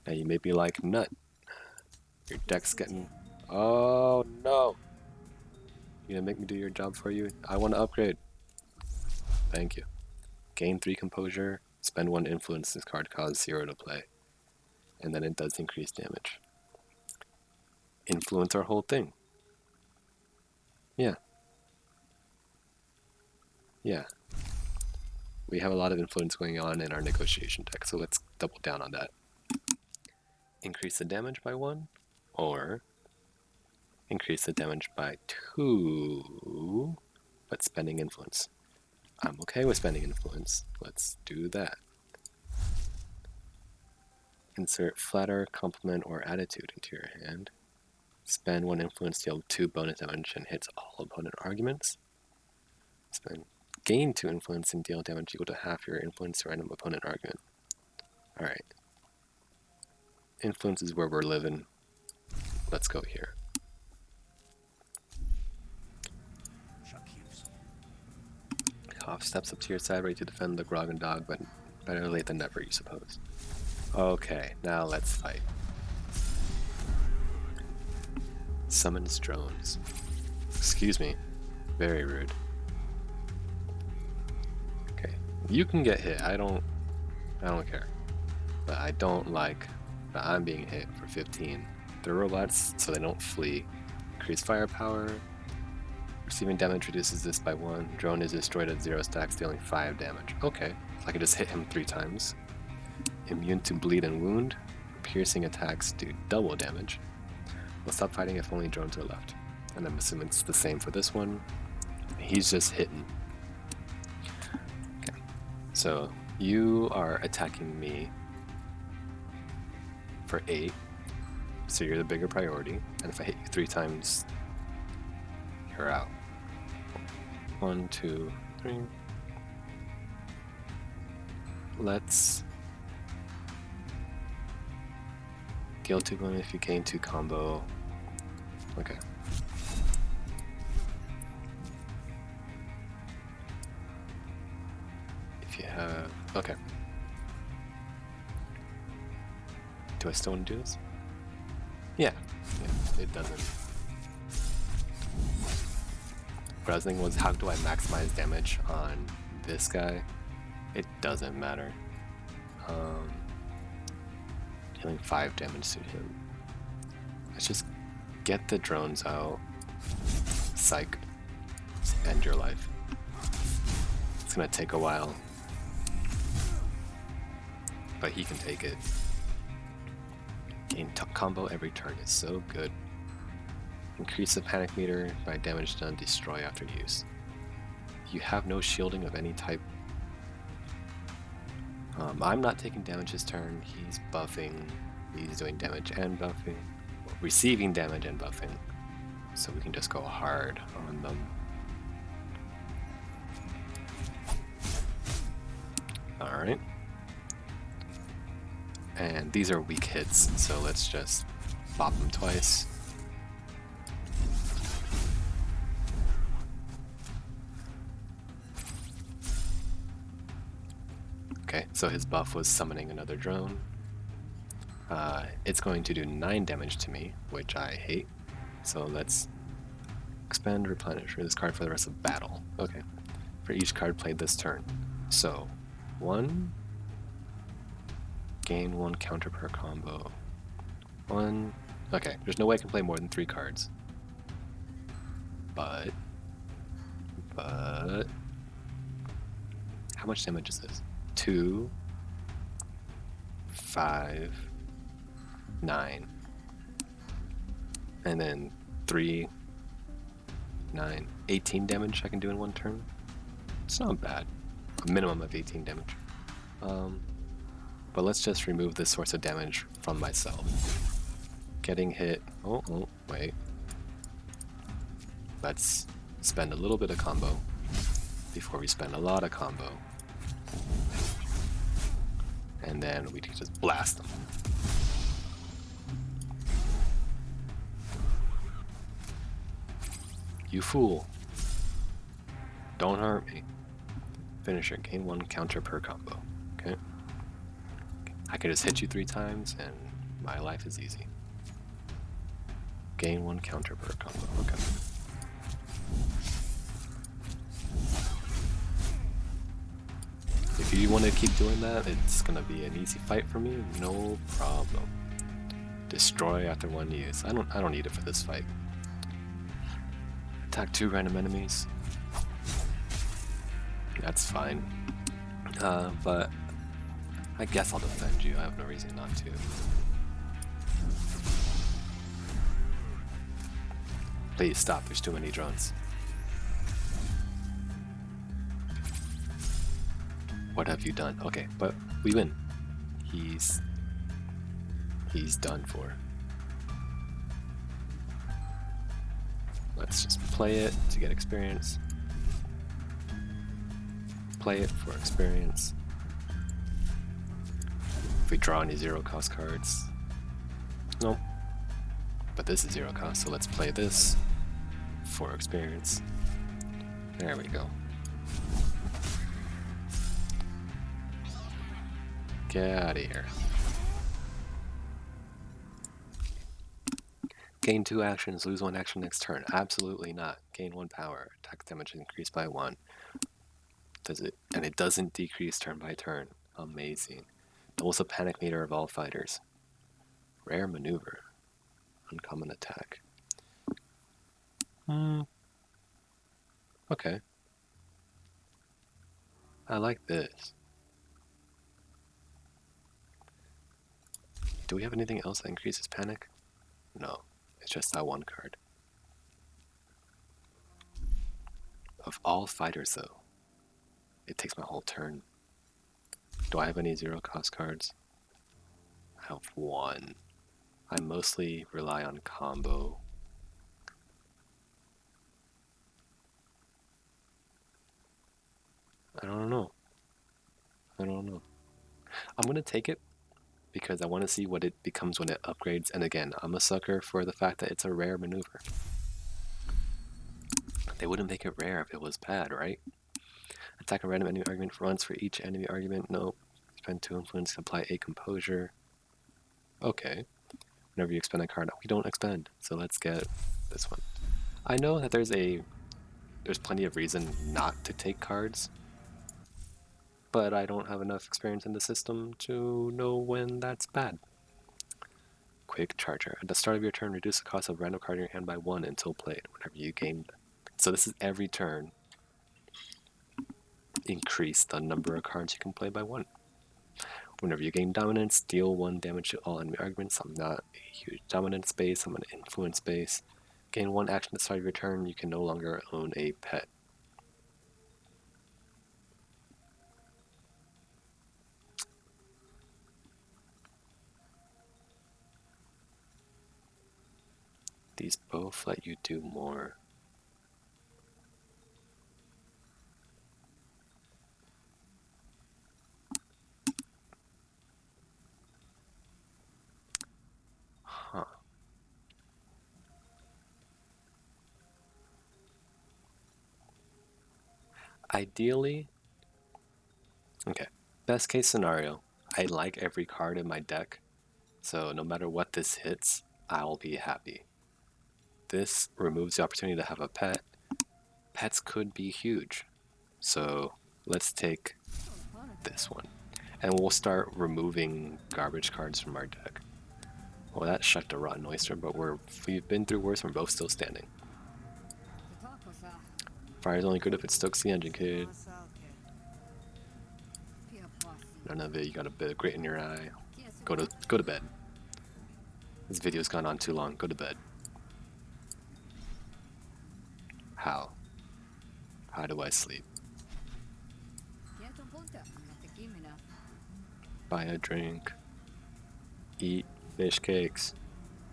Now you may be like, nut. Your deck's getting... Oh no! You gonna make me do your job for you? I want to upgrade. Thank you. Gain 3 composure, spend 1 influence, this card costs 0 to play. And then it does increase damage. Influence our whole thing. Yeah. Yeah. We have a lot of influence going on in our negotiation deck, so let's double down on that. Increase the damage by 1, or increase the damage by 2, but spending influence. I'm okay with spending influence. Let's do that. Insert flatter, compliment, or attitude into your hand. Spend 1 influence, deal 2 bonus damage, and hits all opponent arguments. Gain 2 influence and deal damage equal to half your influence to random opponent argument. Alright. Influence is where we're living. Let's go here. Hoff steps up to your side, ready to defend the Grog and Dog, but better late than never, you suppose. Okay, now let's fight. Summons drones. Excuse me. Very rude. Okay, you can get hit. I don't care. But I don't like that I'm being hit for 15. They're robots, so they don't flee. Increase firepower. Receiving damage reduces this by 1. Drone is destroyed at 0 stacks, dealing 5 damage. Okay, so I can just hit him 3 times. Immune to bleed and wound. Piercing attacks do double damage. We'll stop fighting if only drones are left. And I'm assuming it's the same for this one. He's just hitting. Okay, so you are attacking me for 8. So you're the bigger priority. And if I hit you 3 times, you're out. 1, 2, 3. Let's Gale 2 1 if you gain 2 combo. Okay. If you have... Okay. Do I still want to do this? Yeah. It doesn't. What I was thinking was, how do I maximize damage on this guy? It doesn't matter. Dealing 5 damage to him. Let's just get the drones out. Psych. Just end your life. It's gonna take a while. But he can take it. Gain combo every turn is so good. Increase the panic meter by damage done, destroy after use. You have no shielding of any type. I'm not taking damage this turn. He's buffing. He's doing damage and buffing. Receiving damage and buffing. So we can just go hard on them. Alright. And these are weak hits, so let's just bop them twice. Okay, so his buff was summoning another drone. It's going to do 9 damage to me, which I hate. So let's expend, replenish this card for the rest of battle. Okay, for each card played this turn. So, 1, gain 1 counter per combo. 1, okay, there's no way I can play more than 3 cards. But, how much damage is this? 2, 5, 9, and then 3, 9, 18 damage I can do in one turn. It's not bad. A minimum of 18 damage. But let's just remove this source of damage from myself. Getting hit. Oh, wait. Let's spend a little bit of combo before we spend a lot of combo. And then we can just blast them. You fool. Don't hurt me. Finisher, gain 1 counter per combo. Okay? I can just hit you 3 times and my life is easy. Gain 1 counter per combo. Okay. If you want to keep doing that, it's going to be an easy fight for me. No problem. Destroy after 1 use. I don't need it for this fight. Attack 2 random enemies. That's fine. But I guess I'll defend you. I have no reason not to. Please stop. There's too many drones. What have you done? Okay, but we win. He's done for. Let's just play it to get experience. Play it for experience. If we draw any 0 cost cards. Nope. But this is 0 cost, so let's play this for experience. There we go. Get out of here. Gain 2 actions, lose 1 action next turn. Absolutely not. Gain 1 power. Attack damage increased by 1. Does it? And it doesn't decrease turn by turn. Amazing. Doubles the panic meter of all fighters. Rare maneuver. Uncommon attack. Okay. I like this. Do we have anything else that increases panic? No. It's just that one card. Of all fighters, though, it takes my whole turn. Do I have any zero cost cards? I have one. I mostly rely on combo. I don't know. I don't know. I'm gonna take it because I want to see what it becomes when it upgrades. And again, I'm a sucker for the fact that it's a rare maneuver. They wouldn't make it rare if it was bad, right? Attack a random enemy argument once for each enemy argument. Nope. Spend 2 influence to apply a composure. Okay. Whenever you expend a card, we don't expend. So let's get this one. I know that there's plenty of reason not to take cards, but I don't have enough experience in the system to know when that's bad. Quick Charger. At the start of your turn, reduce the cost of random card in your hand by 1 until played, whenever you gain them. So this is every turn. Increase the number of cards you can play by 1. Whenever you gain dominance, deal 1 damage to all enemy arguments. I'm not a huge dominance base, I'm an influence base. Gain 1 action at the start of your turn, you can no longer own a pet. These both let you do more. Huh. Ideally, okay, best case scenario, I like every card in my deck, so no matter what this hits, I'll be happy. This removes the opportunity to have a pet. Pets could be huge, so let's take this one. And we'll start removing garbage cards from our deck. Well, that shucked a rotten oyster, but we've been through worse and we're both still standing. Fire's only good if it stokes the engine, kid. None of it, you got a bit of grit in your eye. Go to bed. This video's gone on too long. Go to bed. How? How do I sleep? Buy a drink. Eat fish cakes.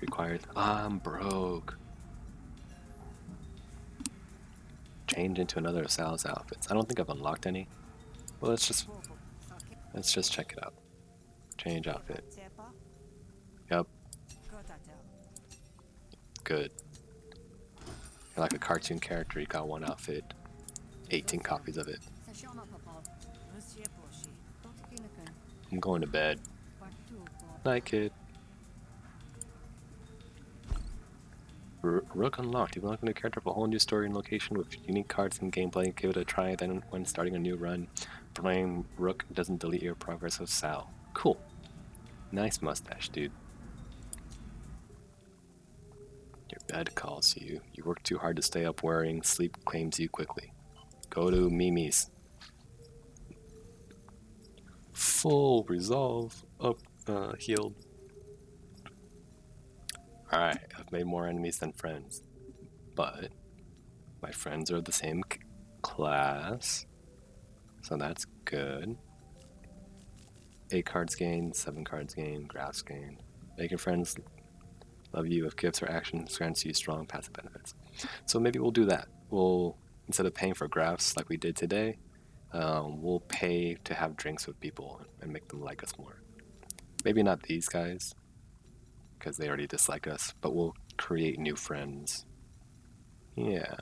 Required. I'm broke. Change into another of Sal's outfits. I don't think I've unlocked any. Well, let's just check it out. Change outfit. Yep. Good. You're like a cartoon character. You got one outfit. 18 copies of it. I'm going to bed. Night, kid. Rook unlocked. You've unlocked a new character for a whole new story and location with unique cards and gameplay. Give it a try. Then, when starting a new run, playing Rook doesn't delete your progress with Sal. Cool. Nice mustache, dude. Your bed calls you. You work too hard to stay up worrying. Sleep claims you quickly. Go to Mimi's. Full resolve. Up, healed. Alright, I've made more enemies than friends. But my friends are the same class. So that's good. 8 cards gained, 7 cards gained, graphs gained. Making friends love you if gifts or actions grants you strong passive benefits. So maybe we'll do that. We'll, instead of paying for graphs like we did today, we'll pay to have drinks with people and make them like us more. Maybe not these guys, because they already dislike us, but we'll create new friends. Yeah.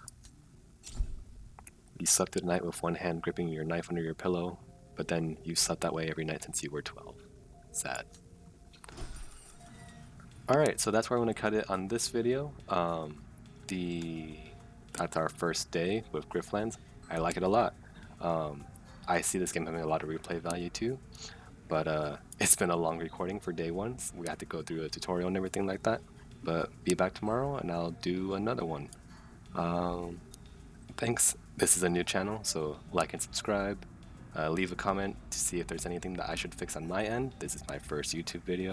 You slept at night with one hand gripping your knife under your pillow, but then you slept that way every night since you were 12. Sad. Alright, so that's where I'm going to cut it on this video. That's our first day with Griftlands. I like it a lot. I see this game having a lot of replay value too, but it's been a long recording for day 1. So we had to go through a tutorial and everything like that. But be back tomorrow and I'll do another one. Thanks This is a new channel, so like and subscribe. Leave a comment to see if there's anything that I should fix on my end. This is my first YouTube video.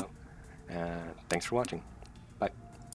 And thanks for watching.